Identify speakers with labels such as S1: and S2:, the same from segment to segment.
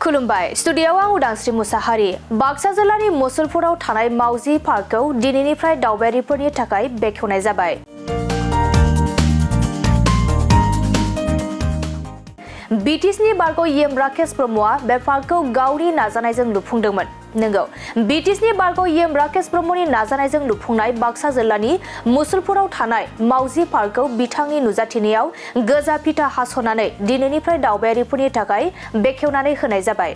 S1: खुलुमबाय स्टुडियोआव आं उदांस्रि मुसाहारि बाक्सा जिल्लानि मुसलपुराव थानाय मावजि पार्कखौ दिनैनिफ्राय दावबायारिफोरनि थाखाय बेखेवनाय जाबाय। बीटीएसनि बारग' एम राकेश ब्रह्मआ बे पार्कखौ गावनि नाजानायजों लुफुंदोंमोन। नंगौ, बीटीएसनि बारग' एम राकेश ब्रह्मनि नाजानायजों लुफुंनाय बाक्सा जिल्लानि मुसलपुराव थानाय मावजि पार्कखौ बिथांनि नुजाथिनायाव गोजा फिथा हास'नानै दिनैनिफ्राय दावबायारिफोरनि थाखाय बेखेवनानै होनाय जाबाय।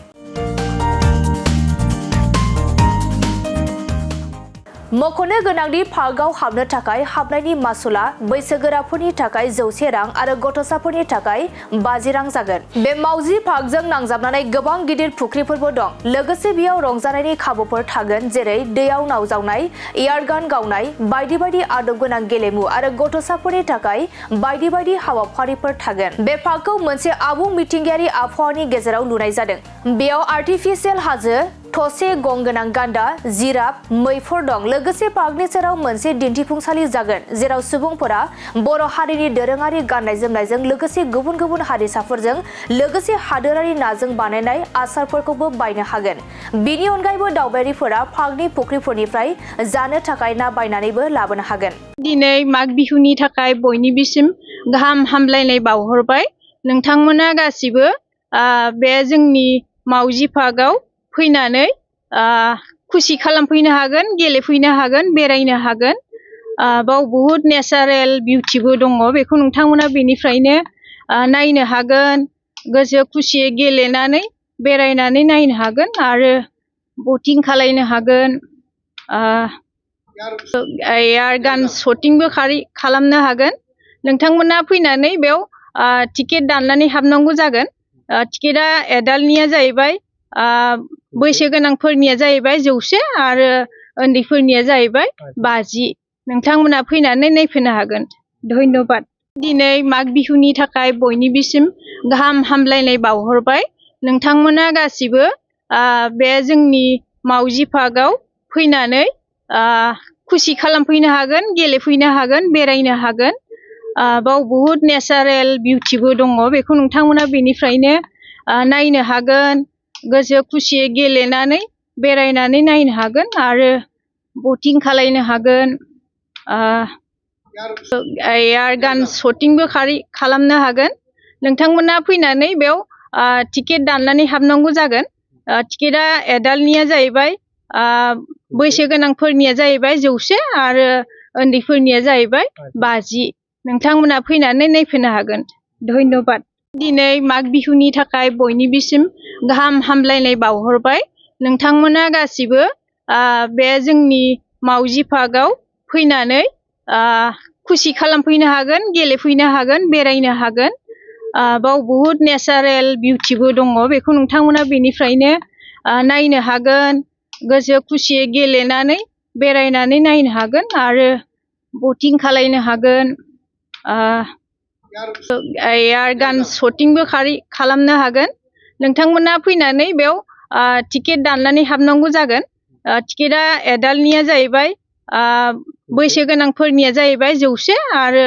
S1: मख'नो गोनांदि पार्कआव हाबनो थाखाय हाबनायनि मासुला बैसोगोराफोरनि थाखाय 100 रां आरो गथ'साफोरनि थाखाय 50 रां जागोन। बे मावजि पार्कजों नांजाबनानै गोबां गिदिर फुख्रिफोरबो दं। लोगोसे बेयाव रंजानायनि खाबुफोर थागोन, जेरै दैयाव नाव जावनाय, एयारगान गावनाय, बायदि बायदि आदब गोनां गेलेमु आरो गथ'साफोरनि थाखाय बायदि बायदि हाबाफारिफोर थागोन। बे पार्कखौ मोनसे आबुं मिथिंगायारि आबहावानि गेजेराव लुनाय जादों। बेयाव आर्टिफिशियेल हाजो, थसे गं गोनां गान्दा, जिराफ, मैफोर दं। लोगोसे पार्कनि सेराव मोनसे दिन्थिफुंसालि जागोन, जेराव सुबुंफोरा बर' हारिनि दोरोङारि गाननाय जोमनायजों लोगोसे गुबुन गुबुन हारिसाफोरजों लोगोसे हादोरारि नाजों बानायनाय आसारफोरखौबो बायनो हागोन। बिनि अनगायैबो दावबायारिफोरा पार्कनि फुख्रिफोरनिफ्राय जानो थाखाय ना बायनानैबो लाबोनो हागोन।
S2: दिनै माग बिहुनि थाखाय बयनिबोसिम गाहाम हामलायनाय बावहरबाय। नोंथांमोना गासिबो बे जोंनि मावजि पार्कआव फैनानै खुसि खालामफैनो हागोन, गेलेफैनो हागोन, बेरायनो हागोन। बाव बहुद नेचारेल बिउटिबो दङ, बेखौ नोंथांमोना बेनिफ्रायनो नायनो हागोन। गोसो खुसियै गेलेनानै बेरायनानै नायनो हागोन आरो बटिं खालायनो हागोन। एयारगान शटिंबो खालामनो हागोन। नोंथांमोना फैनानै बेयाव टिकेट दाननानै हाबनांगौ जागोन। टिकेटआ एडाल्टनिया जाहैबाय बैसो गोनांफोरनिया जाहैबाय 100 आरो उन्दैफोरनिया जाहैबाय 50। नोंथांमोना फैनानै नायफैनो हागोन। धन्यबाद। दिनै माग बिहुनि थाखाय बयनिबोसिम गाहाम हामलायनाय बावहरबाय। नोंथांमोना गासिबो बे जोंनि मावजि पार्कआव फैनानै खुसि खालामफैनो हागोन, गेलेफैनो हागोन, बेरायनो हागोन। बाव बहुद नेचारेल बिउटिबो दङ, बेखौ नोंथांमोना बेनिफ्रायनो नायनो हागोन। गोसो खुसियै गेलेनानै बेरायनानै नायनो हागोन आरो बटिं खालायनो हागोन। एयारगान शटिंबो खालामनो हागोन। नोंथांमोना फैनानै बेयाव टिकेट दाननानै हाबनांगौ जागोन। टिकेटआ एडाल्टनिया जाहैबाय बैसो गोनांफोरनिया जाहैबाय 100 आरो उन्दैफोरनिया जाहैबाय 50। नोंथांमोना फैनानै नायफैनो हागोन। धन्यबाद। दिनै माग बिहुनि थाखाय बयनिबोसिम गाहाम हामलायनाय बावहरबाय। नोंथांमोना गासिबो बे जोंनि मावजि पार्कआव फैनानै खुसि खालामफैनो हागोन, गेलेफैनो हागोन, बेरायनो हागोन। बाव बहुद नेचारेल बिउटिबो दङ, बेखौ नोंथांमोना बेनिफ्रायनो नायनो हागोन। गोसो खुसियै गेलेनानै बेरायनानै नायनो हागोन आरो बटिं खालायनो हागोन। एयारगान शटिंबो खालामनो हागोन। नोंथांमोना फैनानै बेयाव टिकेट दाननानै हाबनांगौ जागोन। टिकेटआ एडाल्टनिया जाहैबाय बैसो गोनांफोरनिया जाहैबाय 100 आरो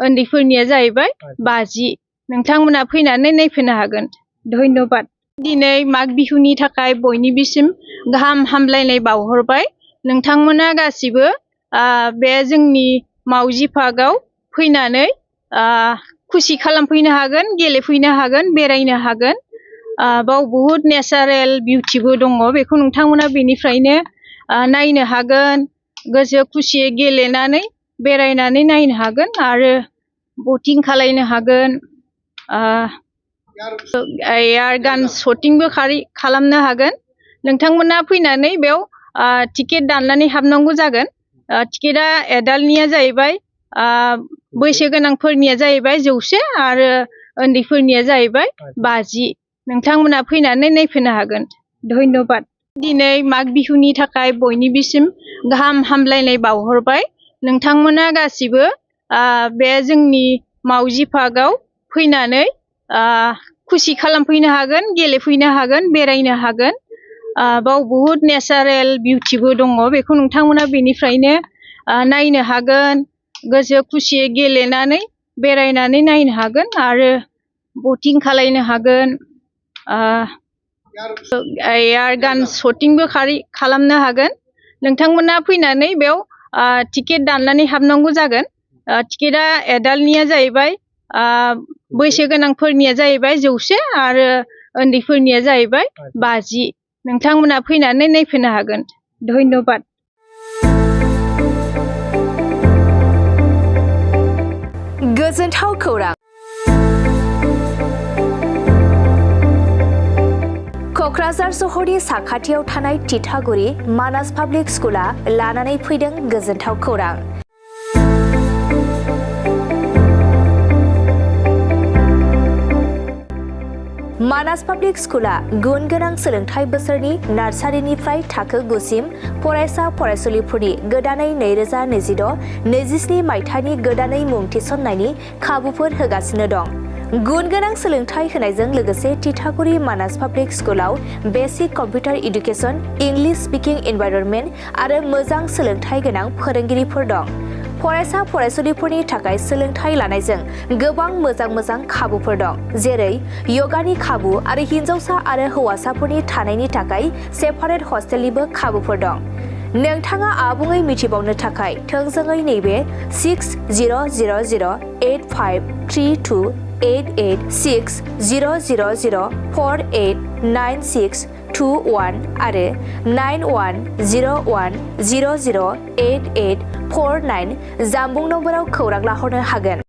S2: उन्दैफोरनिया जाहैबाय 50। नोंथांमोना फैनानै नायफैनो हागोन। धन्यबाद। दिनै माग बिहुनि थाखाय बयनिबोसिम गाहाम हामलायनाय बावहरबाय। नोंथांमोना गासिबो बे जोंनि मावजि पार्कआव फैनानै खुसि खालामफैनो हागोन, गेलेफैनो हागोन, बेरायनो हागोन। बाव बहुद नेचारेल बिउटिबो दङ, बेखौ नोंथांमोना बेनिफ्रायनो नायनो हागोन। गोसो खुसियै गेलेनानै बेरायनानै नायनो हागोन आरो बटिं खालायनो हागोन। एयारगान शटिंबो खालामनो हागोन। नोंथांमोना फैनानै बेयाव टिकेट दाननानै हाबनांगौ जागोन। टिकेटआ एडाल्टनिया जाहैबाय बैसो गोनांफोरनिया जाहैबाय 100 आरो उन्दैफोरनिया जाहैबाय 50। नोंथांमोना फैनानै नायफैनो हागोन। धन्यबाद। दिनै माग बिहुनि थाखाय बयनिबोसिम गाहाम हामलायनाय बावहरबाय। नोंथांमोना गासिबो बे जोंनि मावजि पार्कआव फैनानै खुसि खालामफैनो हागोन, गेलेफैनो हागोन, बेरायनो हागोन। बाव बहुद नेचारेल बिउटिबो दङ, बेखौ नोंथांमोना बेनिफ्रायनो नायनो हागोन। गोसो खुसियै गेलेनानै बेरायनानै नायनो हागोन आरो बटिं खालायनो हागोन। एयार गान शटिंबो खालामनो हागोन नोंथांमोना फैनानै बेयाव टिकेट दाननानै हाबनांगौ जागोन टिकेटआ एडाल्टनिया जाहैबाय बैसो गोनांफोरनिया जाहैबाय 100 आरो उन्दैफोरनिया जाहैबाय 50 नोंथांमोना फैनानै नायफैनो हागोन धन्यबाद
S1: गोजोनथाव खौरां क'क्राझार सहरनि साखाथियाव थानाय तितागुरि मानास पाब्लिक स्कुला लानानै फैदों गोजोनथाव खौरां मानास पाब्लिक स्कुला गुन गोनां सोलोंथाइ बोसोरनि नार्सारिनिफ्राय थाखो 9 सिम फरायसा फरायसुलिफोरनि गोदानै 2026-27 मायथाइनि गोदानै मुं थिसननायनि खाबुफोर होगासिनो दं गुन गोनां सोलोंथाइ होनायजों लोगोसे तितागुरि मानास पाब्लिक स्कुलाव basic computer education English speaking environment आरो मोजां सोलोंथाइ गोनां फोरोंगिरिफोर दं फरायसा फरायसुलिफोरनि थाखाय सोलोंथाइ लानायजों गोबां मोजां खाबुफोर दं जेरै यगानि खाबु आरो हिन्जावसा आरो हौवासाफोरनि थानायनि थाखाय सेपारेट हस्टेलनिबो खाबुफोर दं नोंथाङा आबुङै मिथिबावनो थाखाय थोंजोङै नैबे 60008832886000489621 आरो 9101008849 जानबुं नम्बराव खौरां लाहरनो हागोन